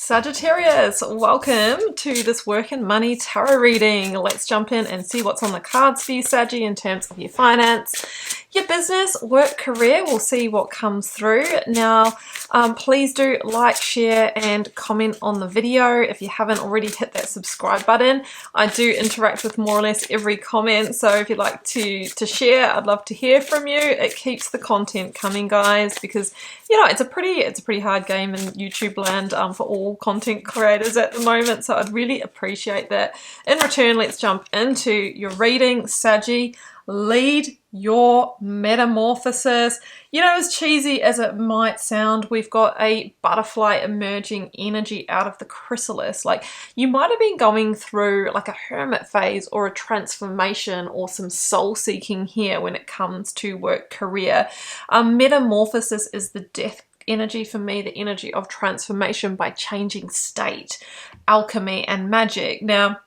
Sagittarius, welcome to this work and money tarot reading. Let's jump in and see what's on the cards for you, Saggy, in terms of your finance, your business, work, career. We'll see what comes through. Now, please do like, share, and comment on the video. If you haven't already, hit that subscribe button. I do interact with more or less every comment, so if you'd like to share, I'd love to hear from you. It keeps the content coming, guys, because you know it's a pretty hard game in YouTube land for all content creators at the moment, so I'd really appreciate that. In return, let's jump into your reading. Saggy, lead your metamorphosis. You know, as cheesy as it might sound, we've got a butterfly emerging energy out of the chrysalis. Like, you might have been going through like a hermit phase or a transformation or some soul seeking here when it comes to work, career. Metamorphosis is the death energy for me, the energy of transformation by changing state, alchemy and magic. Now,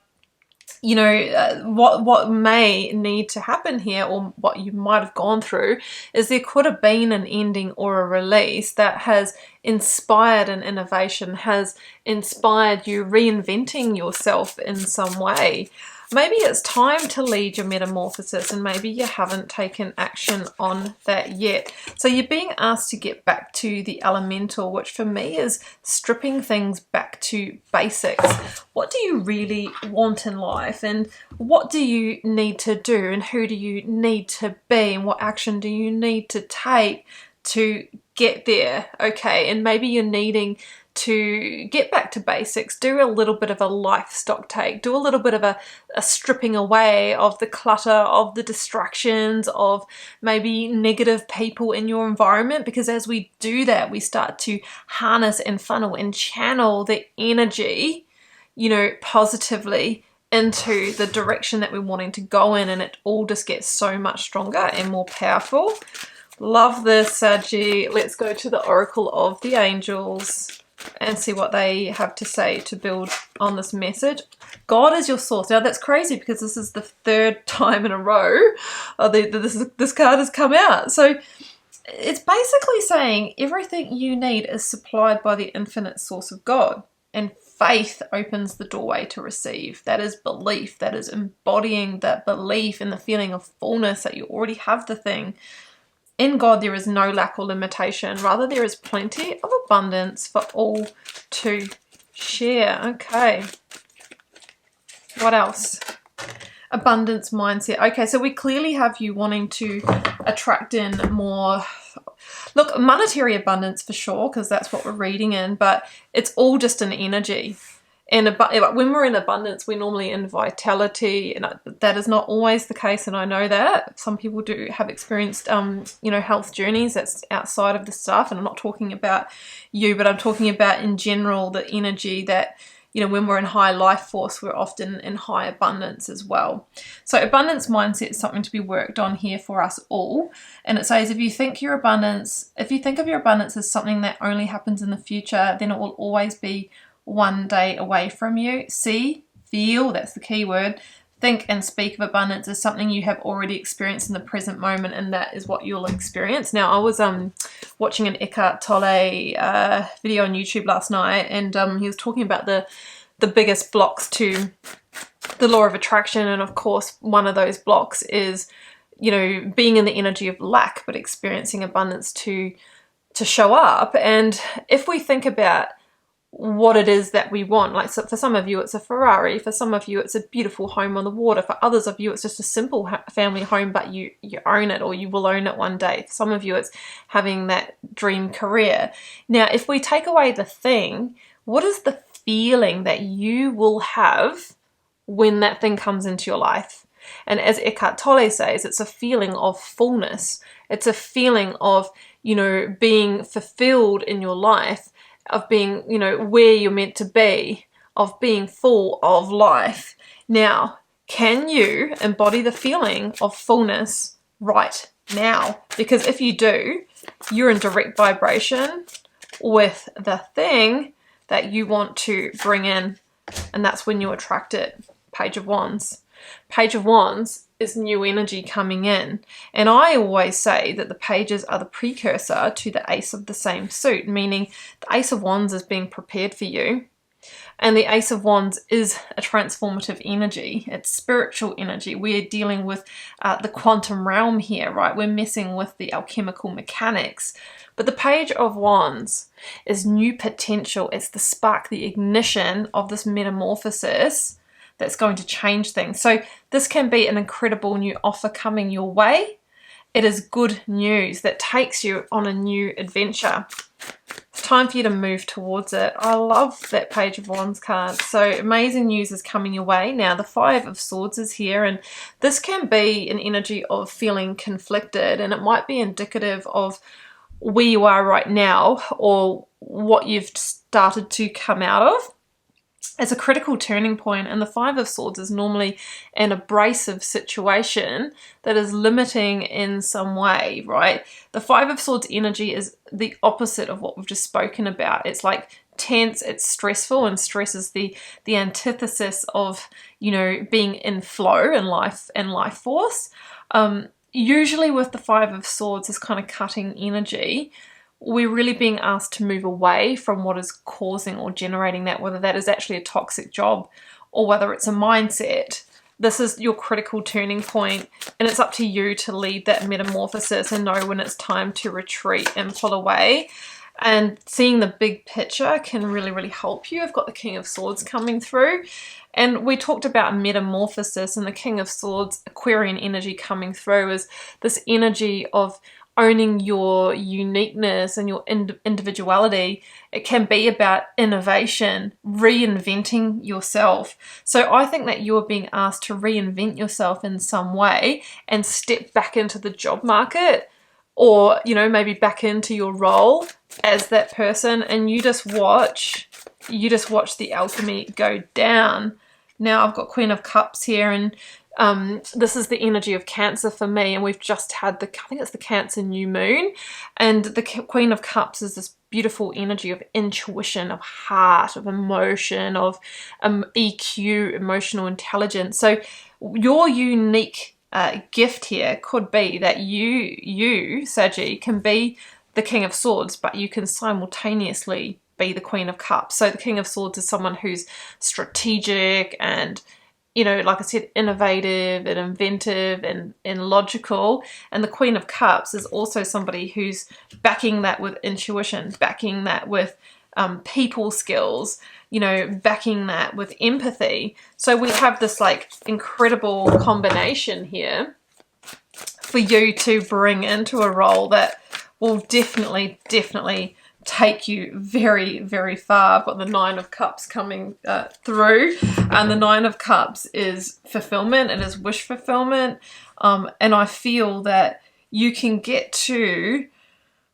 you know, what may need to happen here, or what you might have gone through, is there could have been an ending or a release that has inspired an innovation, has inspired you reinventing yourself in some way. Maybe it's time to lead your metamorphosis, and maybe you haven't taken action on that yet. So you're being asked to get back to the elemental, which for me is stripping things back to basics. What do you really want in life, and what do you need to do, and who do you need to be, and what action do you need to take to get there? Okay, and maybe you're needing to get back to basics, do a little bit of a life stock take, do a little bit of a stripping away of the clutter, of the distractions, of maybe negative people in your environment, because as we do that, we start to harness and funnel and channel the energy, you know, positively into the direction that we're wanting to go in, and it all just gets so much stronger and more powerful. Love this, Saggy. Let's go to the Oracle of the Angels and see what they have to say to build on this message. God is your source. Now that's crazy, because this is the third time in a row this card has come out. So it's basically saying everything you need is supplied by the infinite source of God, and faith opens the doorway to receive. That is belief. That is embodying that belief and the feeling of fullness that you already have the thing. In God, there is no lack or limitation. Rather, there is plenty of abundance for all to share. Okay. What else? Abundance mindset. Okay, so we clearly have you wanting to attract in more, look, monetary abundance for sure, because that's what we're reading in, but it's all just an energy. And when we're in abundance, we're normally in vitality, and that is not always the case, and I know that. Some people do have experienced, you know, health journeys that's outside of the stuff, and I'm not talking about you, but I'm talking about in general the energy that, you know, when we're in high life force, we're often in high abundance as well. So abundance mindset is something to be worked on here for us all. And it says, if you think of your abundance as something that only happens in the future, then it will always be one day away from you. See, feel, that's the key word. Think and speak of abundance as something you have already experienced in the present moment, and that is what you'll experience. Now, I was watching an Eckhart Tolle video on YouTube last night, and he was talking about the biggest blocks to the law of attraction, and of course one of those blocks is, you know, being in the energy of lack but experiencing abundance to show up. And if we think about what it is that we want, like, so for some of you it's a Ferrari, for some of you it's a beautiful home on the water, for others of you it's just a simple family home, but you own it, or you will own it one day. For some of you it's having that dream career. Now, if we take away the thing, what is the feeling that you will have when that thing comes into your life? And as Eckhart Tolle says, it's a feeling of fullness. It's a feeling of, you know, being fulfilled in your life, of being, you know, where you're meant to be, of being full of life. Now, can you embody the feeling of fullness right now? Because if you do, you're in direct vibration with the thing that you want to bring in, and that's when you attract it. Page of Wands. Page of Wands is new energy coming in. And I always say that the pages are the precursor to the Ace of the same suit, meaning the Ace of Wands is being prepared for you. And the Ace of Wands is a transformative energy. It's spiritual energy. We're dealing with the quantum realm here, right? We're messing with the alchemical mechanics. But the Page of Wands is new potential. It's the spark, the ignition of this metamorphosis that's going to change things. So this can be an incredible new offer coming your way. It is good news that takes you on a new adventure. It's time for you to move towards it. I love that Page of Wands card. So amazing news is coming your way. Now the Five of Swords is here, and this can be an energy of feeling conflicted, and it might be indicative of where you are right now or what you've started to come out of. It's a critical turning point, and the Five of Swords is normally an abrasive situation that is limiting in some way, right? The Five of Swords energy is the opposite of what we've just spoken about. It's like tense, it's stressful, and stress is the antithesis of, you know, being in flow and life force. Usually with the Five of Swords, this kind of cutting energy, we're really being asked to move away from what is causing or generating that, whether that is actually a toxic job or whether it's a mindset. This is your critical turning point, and it's up to you to lead that metamorphosis and know when it's time to retreat and pull away. And seeing the big picture can really, really help you. I've got the King of Swords coming through, and we talked about metamorphosis, and the King of Swords, Aquarian energy coming through, is this energy of owning your uniqueness and your individuality. It can be about innovation, reinventing yourself. So I think that you're being asked to reinvent yourself in some way and step back into the job market, or, you know, maybe back into your role as that person, and you just watch the alchemy go down. Now I've got Queen of Cups here, and this is the energy of Cancer for me, and we've just had I think it's the Cancer new moon, and the Queen of Cups is this beautiful energy of intuition, of heart, of emotion, of EQ, emotional intelligence. So your unique gift here could be that you, Saggy, can be the King of Swords, but you can simultaneously be the Queen of Cups. So the King of Swords is someone who's strategic and, you know, like I said, innovative and inventive and logical. And the Queen of Cups is also somebody who's backing that with intuition, backing that with people skills, you know, backing that with empathy. So we have this like incredible combination here for you to bring into a role that will definitely take you very, very far. I've got the Nine of Cups coming through, and the Nine of Cups is fulfillment. It is wish fulfillment, and I feel that you can get to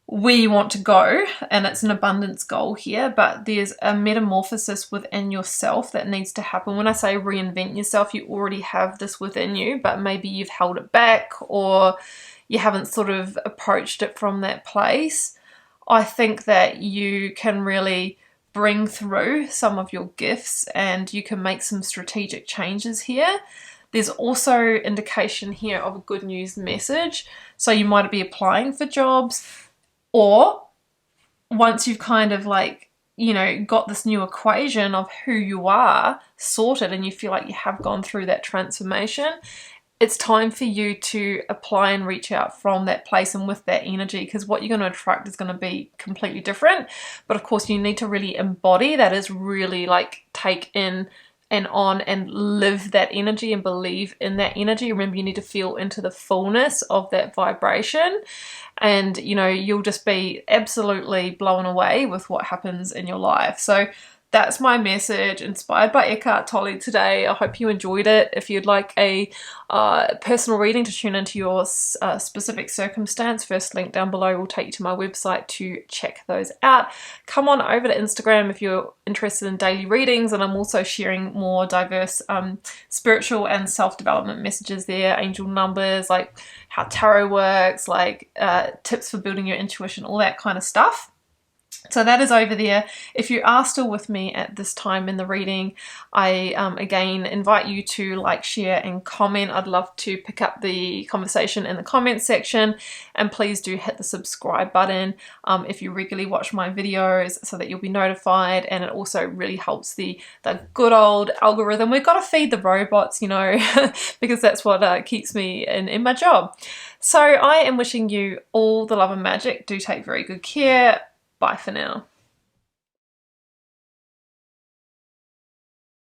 where you want to go, and it's an abundance goal here, but there's a metamorphosis within yourself that needs to happen. When I say reinvent yourself, you already have this within you, but maybe you've held it back or you haven't sort of approached it from that place. I think that you can really bring through some of your gifts, and you can make some strategic changes here. There's also indication here of a good news message. So you might be applying for jobs, or once you've kind of like, you know, got this new equation of who you are sorted and you feel like you have gone through that transformation, it's time for you to apply and reach out from that place and with that energy, because what you're going to attract is going to be completely different. But of course you need to really embody that, is really like take in and on and live that energy and believe in that energy. Remember, you need to feel into the fullness of that vibration, and you know, you'll just be absolutely blown away with what happens in your life. So that's my message, inspired by Eckhart Tolle today. I hope you enjoyed it. If you'd like a personal reading to tune into your specific circumstance, first link down below will take you to my website to check those out. Come on over to Instagram if you're interested in daily readings, and I'm also sharing more diverse spiritual and self-development messages there, angel numbers, like how tarot works, like tips for building your intuition, all that kind of stuff. So that is over there. If you are still with me at this time in the reading, I again invite you to like, share and comment. I'd love to pick up the conversation in the comments section, and please do hit the subscribe button if you regularly watch my videos so that you'll be notified, and it also really helps the good old algorithm. We've got to feed the robots, you know, because that's what keeps me in my job. So I am wishing you all the love and magic. Do take very good care. Bye for now.